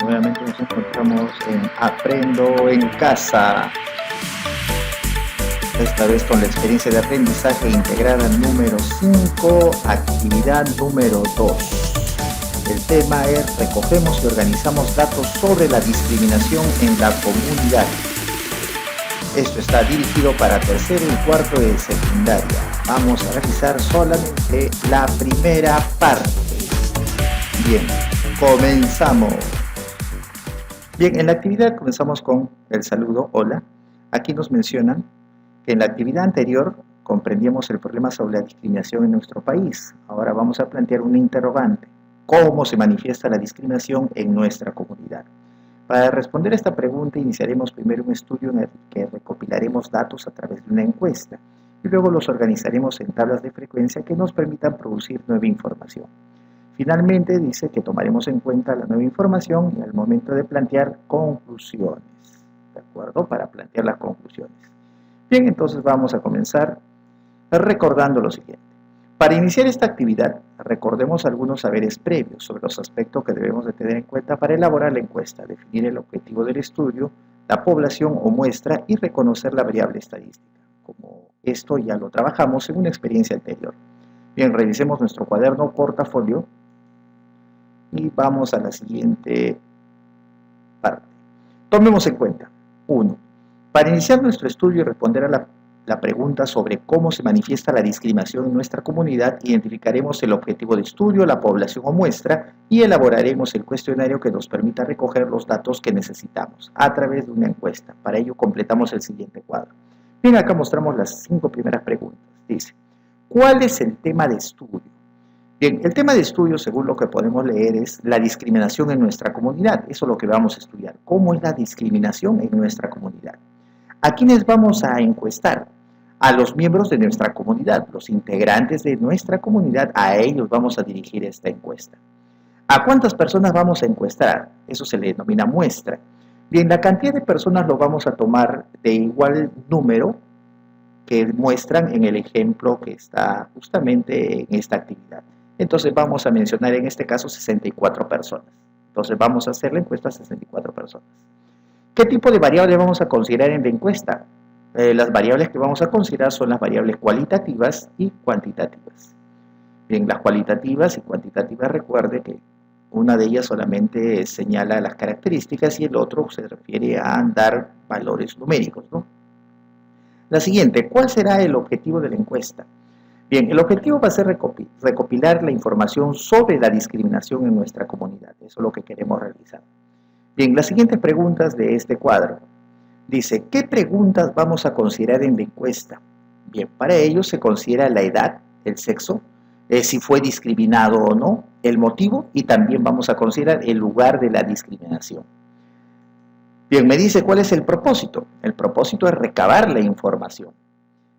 Nuevamente nos encontramos en Aprendo en Casa. Esta vez con la experiencia de aprendizaje integrada número 5, actividad número 2. El tema es: recogemos y organizamos datos sobre la discriminación en la comunidad. Esto está dirigido para tercero y cuarto de secundaria. Vamos a realizar solamente la primera parte. Bien, comenzamos. Bien, en la actividad comenzamos con el saludo, hola. Aquí nos mencionan que en la actividad anterior comprendíamos el problema sobre la discriminación en nuestro país. Ahora vamos a plantear una interrogante: ¿cómo se manifiesta la discriminación en nuestra comunidad? Para responder a esta pregunta iniciaremos primero un estudio en el que recopilaremos datos a través de una encuesta y luego los organizaremos en tablas de frecuencia que nos permitan producir nueva información. Finalmente dice que tomaremos en cuenta la nueva información y al momento de plantear conclusiones. ¿De acuerdo? Para plantear las conclusiones. Bien, entonces vamos a comenzar recordando lo siguiente. Para iniciar esta actividad, recordemos algunos saberes previos sobre los aspectos que debemos de tener en cuenta para elaborar la encuesta, definir el objetivo del estudio, la población o muestra y reconocer la variable estadística. Como esto ya lo trabajamos en una experiencia anterior. Bien, revisemos nuestro cuaderno portafolio y vamos a la siguiente parte. Tomemos en cuenta: 1. Para iniciar nuestro estudio y responder a la pregunta sobre cómo se manifiesta la discriminación en nuestra comunidad, identificaremos el objetivo de estudio, la población o muestra y elaboraremos el cuestionario que nos permita recoger los datos que necesitamos a través de una encuesta. Para ello completamos el siguiente cuadro. Bien, acá mostramos las 5 primeras preguntas. Dice: ¿cuál es el tema de estudio? Bien, el tema de estudio, según lo que podemos leer, es la discriminación en nuestra comunidad. Eso es lo que vamos a estudiar. ¿Cómo es la discriminación en nuestra comunidad? ¿A quiénes vamos a encuestar? A los miembros de nuestra comunidad, los integrantes de nuestra comunidad. A ellos vamos a dirigir esta encuesta. ¿A cuántas personas vamos a encuestar? Eso se le denomina muestra. Bien, la cantidad de personas lo vamos a tomar de igual número que muestran en el ejemplo que está justamente en esta actividad. Entonces vamos a mencionar en este caso 64 personas. Entonces vamos a hacer la encuesta a 64 personas. ¿Qué tipo de variables vamos a considerar en la encuesta? Las variables que vamos a considerar son las variables cualitativas y cuantitativas. Bien, las cualitativas y cuantitativas, recuerde que una de ellas solamente señala las características y el otro se refiere a dar valores numéricos, ¿no? La siguiente: ¿cuál será el objetivo de la encuesta? Bien, el objetivo va a ser recopilar la información sobre la discriminación en nuestra comunidad. Eso es lo que queremos realizar. Bien, las siguientes preguntas de este cuadro. Dice: ¿qué preguntas vamos a considerar en la encuesta? Bien, para ello se considera la edad, el sexo, si fue discriminado o no, el motivo y también vamos a considerar el lugar de la discriminación. Bien, me dice cuál es el propósito. El propósito es recabar la información.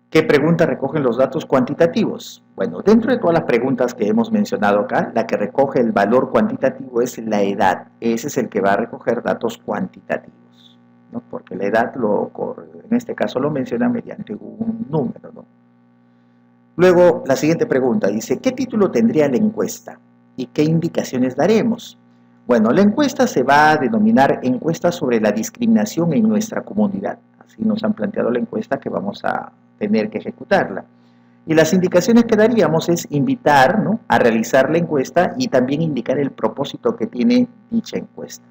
¿Qué preguntas recogen los datos cuantitativos? Bueno, dentro de todas las preguntas que hemos mencionado acá, la que recoge el valor cuantitativo es la edad. Ese es el que va a recoger datos cuantitativos, ¿no? Porque la edad, en este caso, lo menciona mediante un número, ¿no? Luego, la siguiente pregunta dice: ¿qué título tendría la encuesta? ¿Y qué indicaciones daremos? Bueno, la encuesta se va a denominar encuesta sobre la discriminación en nuestra comunidad. Así nos han planteado la encuesta que vamos a tener que ejecutarla. Y las indicaciones que daríamos es invitar, ¿no?, a realizar la encuesta y también indicar el propósito que tiene dicha encuesta.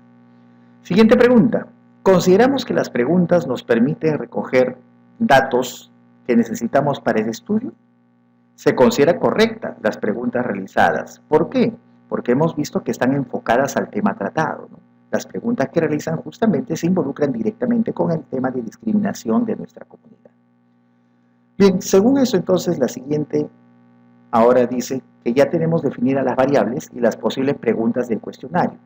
Siguiente pregunta: ¿consideramos que las preguntas nos permiten recoger datos que necesitamos para el estudio? Se considera correcta las preguntas realizadas. ¿Por qué? Porque hemos visto que están enfocadas al tema tratado, ¿no? Las preguntas que realizan justamente se involucran directamente con el tema de discriminación de nuestra comunidad. Bien, según eso, entonces, la siguiente ahora dice que ya tenemos definidas las variables y las posibles preguntas del cuestionario.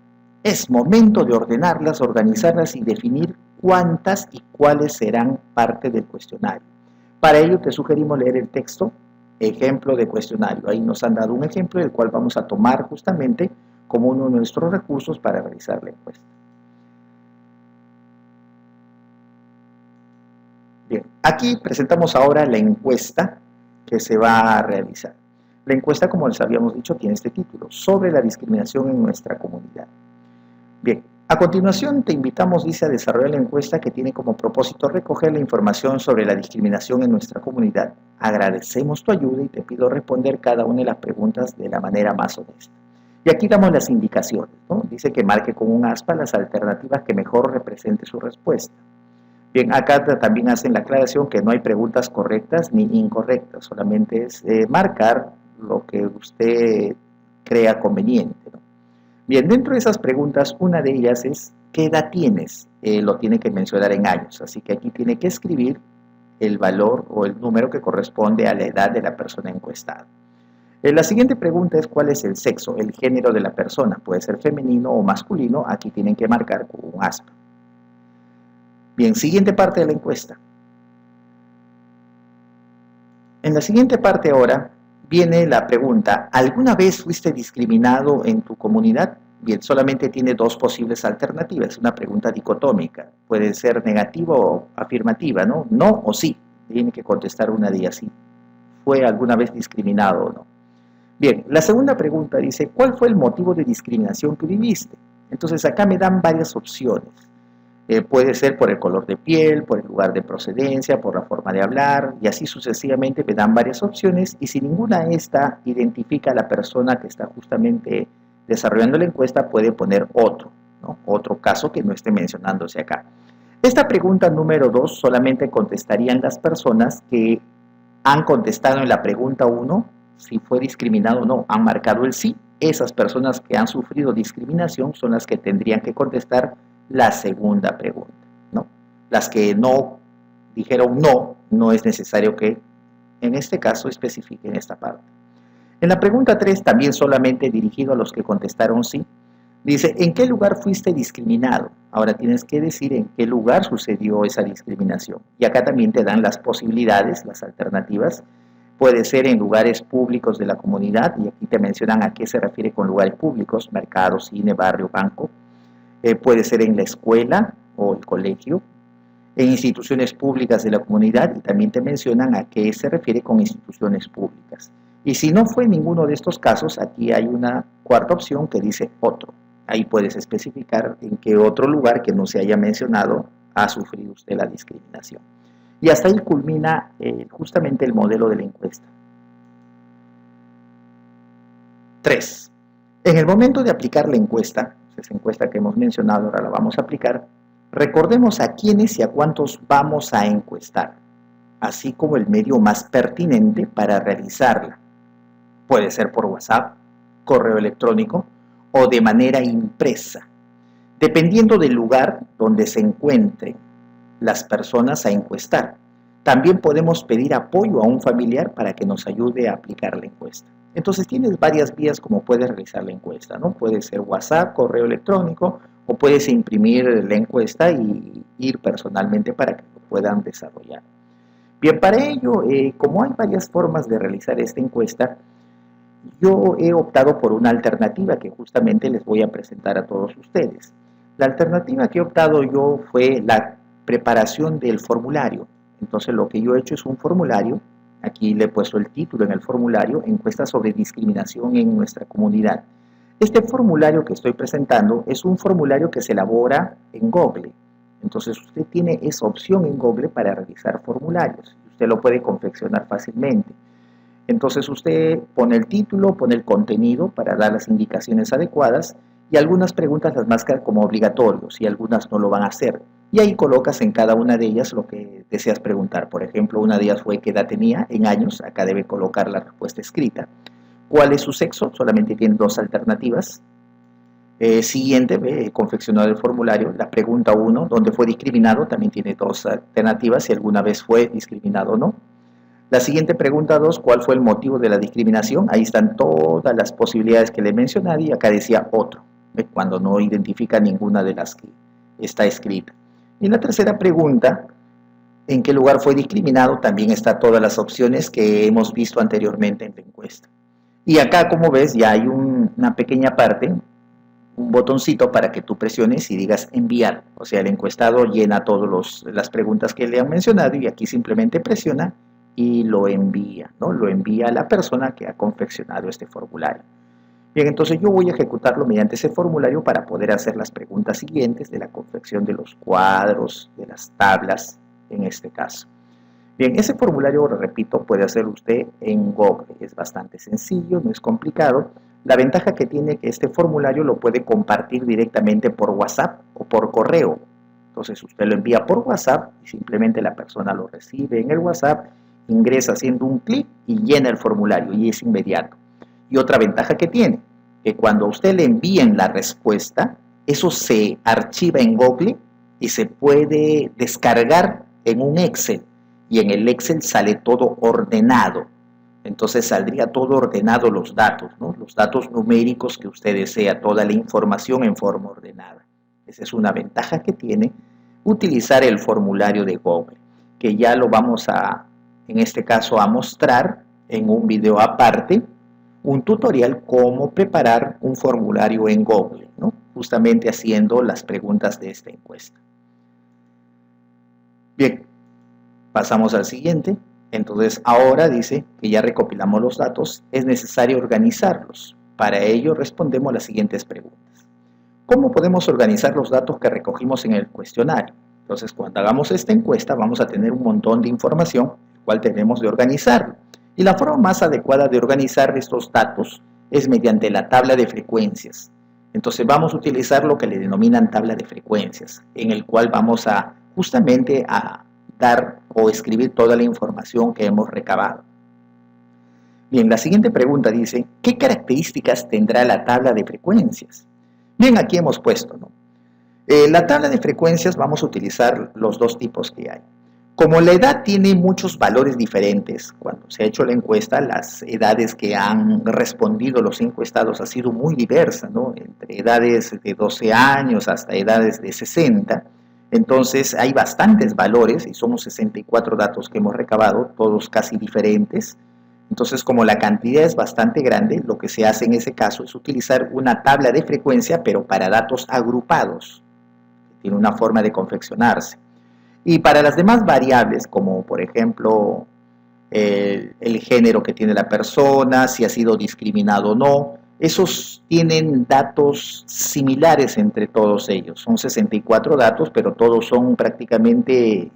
Es momento de ordenarlas, organizarlas y definir cuántas y cuáles serán parte del cuestionario. Para ello te sugerimos leer el texto ejemplo de cuestionario. Ahí nos han dado un ejemplo del cual vamos a tomar justamente como uno de nuestros recursos para realizar la encuesta. Bien, aquí presentamos ahora la encuesta que se va a realizar. La encuesta, como les habíamos dicho, tiene este título: sobre la discriminación en nuestra comunidad. Bien, A continuación, te invitamos, dice, a desarrollar la encuesta que tiene como propósito recoger la información sobre la discriminación en nuestra comunidad. Agradecemos tu ayuda y te pido responder cada una de las preguntas de la manera más honesta. Y aquí damos las indicaciones, ¿no? Dice que marque con un aspa las alternativas que mejor represente su respuesta. Bien, acá también hacen la aclaración que no hay preguntas correctas ni incorrectas, solamente es marcar lo que usted crea conveniente, ¿no? Bien, dentro de esas preguntas, una de ellas es, ¿qué edad tienes? Lo tiene que mencionar en años, así que aquí tiene que escribir el valor o el número que corresponde a la edad de la persona encuestada. La siguiente pregunta es, ¿cuál es el sexo, el género de la persona? Puede ser femenino o masculino, aquí tienen que marcar con un aspa. Bien, siguiente parte de la encuesta. En la siguiente parte ahora viene la pregunta, ¿alguna vez fuiste discriminado en tu comunidad? Bien, solamente tiene dos posibles alternativas, es una pregunta dicotómica, puede ser negativa o afirmativa, ¿no? No o sí, tiene que contestar una de ellas, sí. ¿Fue alguna vez discriminado o no? Bien, la segunda pregunta dice, ¿cuál fue el motivo de discriminación que viviste? Entonces acá me dan varias opciones. Puede ser por el color de piel, por el lugar de procedencia, por la forma de hablar, y así sucesivamente me dan varias opciones, y si ninguna de estas identifica a la persona que está justamente desarrollando la encuesta, puede poner otro, ¿no? Otro caso que no esté mencionándose acá. Esta pregunta número 2 solamente contestarían las personas que han contestado en la pregunta 1, si fue discriminado o no, han marcado el sí. Esas personas que han sufrido discriminación son las que tendrían que contestar la segunda pregunta, ¿no? Las que no dijeron no, no es necesario que en este caso especifiquen esta parte. En la pregunta 3, también solamente dirigido a los que contestaron sí, dice, ¿en qué lugar fuiste discriminado? Ahora tienes que decir en qué lugar sucedió esa discriminación. Y acá también te dan las posibilidades, las alternativas. Puede ser en lugares públicos de la comunidad, y aquí te mencionan a qué se refiere con lugares públicos, mercado, cine, barrio, banco. Puede ser en la escuela o el colegio, en instituciones públicas de la comunidad, y también te mencionan a qué se refiere con instituciones públicas. Y si no fue ninguno de estos casos, aquí hay una cuarta opción que dice otro. Ahí puedes especificar en qué otro lugar que no se haya mencionado ha sufrido usted la discriminación. Y hasta ahí culmina justamente el modelo de la encuesta. 3. En el momento de aplicar la encuesta, esa encuesta que hemos mencionado, ahora la vamos a aplicar, recordemos a quiénes y a cuántos vamos a encuestar, así como el medio más pertinente para realizarla. Puede ser por WhatsApp, correo electrónico o de manera impresa, dependiendo del lugar donde se encuentren las personas a encuestar. También podemos pedir apoyo a un familiar para que nos ayude a aplicar la encuesta. Entonces tienes varias vías como puedes realizar la encuesta, ¿no? Puede ser WhatsApp, correo electrónico, o puedes imprimir la encuesta y ir personalmente para que lo puedan desarrollar. Bien, para ello, como hay varias formas de realizar esta encuesta, yo he optado por una alternativa que justamente les voy a presentar a todos ustedes. La alternativa que he optado yo fue la preparación del formulario. Entonces lo que yo he hecho es un formulario, aquí le he puesto el título en el formulario, encuesta sobre discriminación en nuestra comunidad. Este formulario que estoy presentando es un formulario que se elabora en Google. Entonces usted tiene esa opción en Google para realizar formularios. Usted lo puede confeccionar fácilmente. Entonces usted pone el título, pone el contenido para dar las indicaciones adecuadas y algunas preguntas las marca como obligatorios y algunas no lo van a hacer. Y ahí colocas en cada una de ellas lo que deseas preguntar. Por ejemplo, una de ellas fue qué edad tenía en años. Acá debe colocar la respuesta escrita. ¿Cuál es su sexo? Solamente tiene dos alternativas. Siguiente, confeccionar el formulario. La pregunta 1, ¿dónde fue discriminado? También tiene dos alternativas, si alguna vez fue discriminado o no. La siguiente pregunta 2, ¿cuál fue el motivo de la discriminación? Ahí están todas las posibilidades que le he mencionado y acá decía otro, cuando no identifica ninguna de las que está escrita. Y la tercera pregunta, ¿en qué lugar fue discriminado? También está todas las opciones que hemos visto anteriormente en la encuesta. Y acá, como ves, ya hay una pequeña parte, un botoncito para que tú presiones y digas enviar. O sea, el encuestado llena todas las preguntas que le han mencionado y aquí simplemente presiona y lo envía, ¿no? Lo envía a la persona que ha confeccionado este formulario. Bien, entonces yo voy a ejecutarlo mediante ese formulario para poder hacer las preguntas siguientes de la confección de los cuadros, de las tablas, en este caso. Bien, ese formulario, repito, puede hacerlo usted en Google. Es bastante sencillo, no es complicado. La ventaja que tiene que este formulario lo puede compartir directamente por WhatsApp o por correo. Entonces usted lo envía por WhatsApp y simplemente la persona lo recibe en el WhatsApp, ingresa haciendo un clic y llena el formulario y es inmediato. Y otra ventaja que tiene, que cuando a usted le envíen la respuesta, eso se archiva en Google y se puede descargar en un Excel. Y en el Excel sale todo ordenado. Entonces saldría todo ordenado los datos, ¿no? Los datos numéricos que usted desea, toda la información en forma ordenada. Esa es una ventaja que tiene utilizar el formulario de Google, que ya lo vamos a, en este caso, a mostrar en un video aparte, un tutorial cómo preparar un formulario en Google, ¿no? Justamente haciendo las preguntas de esta encuesta. Bien, pasamos al siguiente. Entonces ahora dice que ya recopilamos los datos, es necesario organizarlos. Para ello respondemos las siguientes preguntas. ¿Cómo podemos organizar los datos que recogimos en el cuestionario? Entonces cuando hagamos esta encuesta vamos a tener un montón de información, el cual tenemos de organizarlo. Y la forma más adecuada de organizar estos datos es mediante la tabla de frecuencias. Entonces vamos a utilizar lo que le denominan tabla de frecuencias, en el cual vamos a justamente a dar o escribir toda la información que hemos recabado. Bien, la siguiente pregunta dice, ¿qué características tendrá la tabla de frecuencias? Bien, aquí hemos puesto, ¿no? La tabla de frecuencias vamos a utilizar los dos tipos que hay. Como la edad tiene muchos valores diferentes, cuando se ha hecho la encuesta, las edades que han respondido los encuestados ha sido muy diversa, ¿no? Entre edades de 12 años hasta edades de 60. Entonces hay bastantes valores y somos 64 datos que hemos recabado, todos casi diferentes. Entonces como la cantidad es bastante grande, lo que se hace en ese caso es utilizar una tabla de frecuencia pero para datos agrupados. Tiene una forma de confeccionarse. Y para las demás variables, como por ejemplo el género que tiene la persona, si ha sido discriminado o no, esos tienen datos similares entre todos ellos. Son 64 datos, pero todos son prácticamente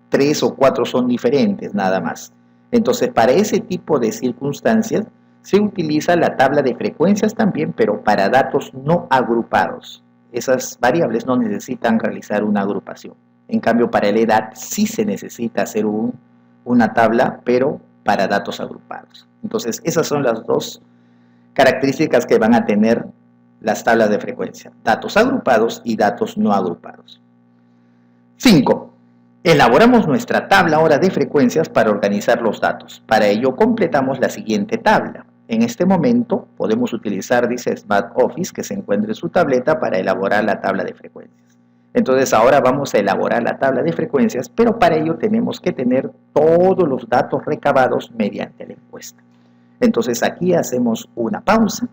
3 o 4 son diferentes nada más. Entonces, para ese tipo de circunstancias se utiliza la tabla de frecuencias también, pero para datos no agrupados. Esas variables no necesitan realizar una agrupación. En cambio, para la edad sí se necesita hacer una tabla, pero para datos agrupados. Entonces, esas son las dos características que van a tener las tablas de frecuencia, datos agrupados y datos no agrupados. 5. Elaboramos nuestra tabla ahora de frecuencias para organizar los datos. Para ello completamos la siguiente tabla. En este momento podemos utilizar, dice Smart Office, que se encuentre en su tableta para elaborar la tabla de frecuencias. Entonces ahora vamos a elaborar la tabla de frecuencias, pero para ello tenemos que tener todos los datos recabados mediante la encuesta. Entonces aquí hacemos una pausa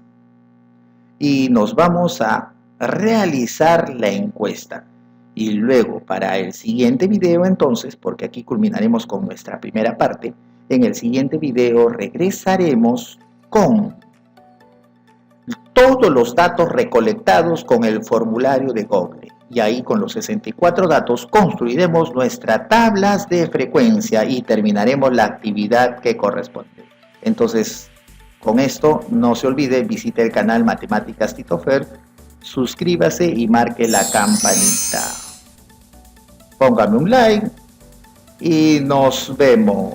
y nos vamos a realizar la encuesta. Y luego para el siguiente video entonces, porque aquí culminaremos con nuestra primera parte, en el siguiente video regresaremos con todos los datos recolectados con el formulario de Google. Y ahí con los 64 datos construiremos nuestras tablas de frecuencia y terminaremos la actividad que corresponde. Entonces, con esto, no se olvide, visite el canal Matemáticas Tito Fer, suscríbase y marque la campanita. Póngame un like y nos vemos.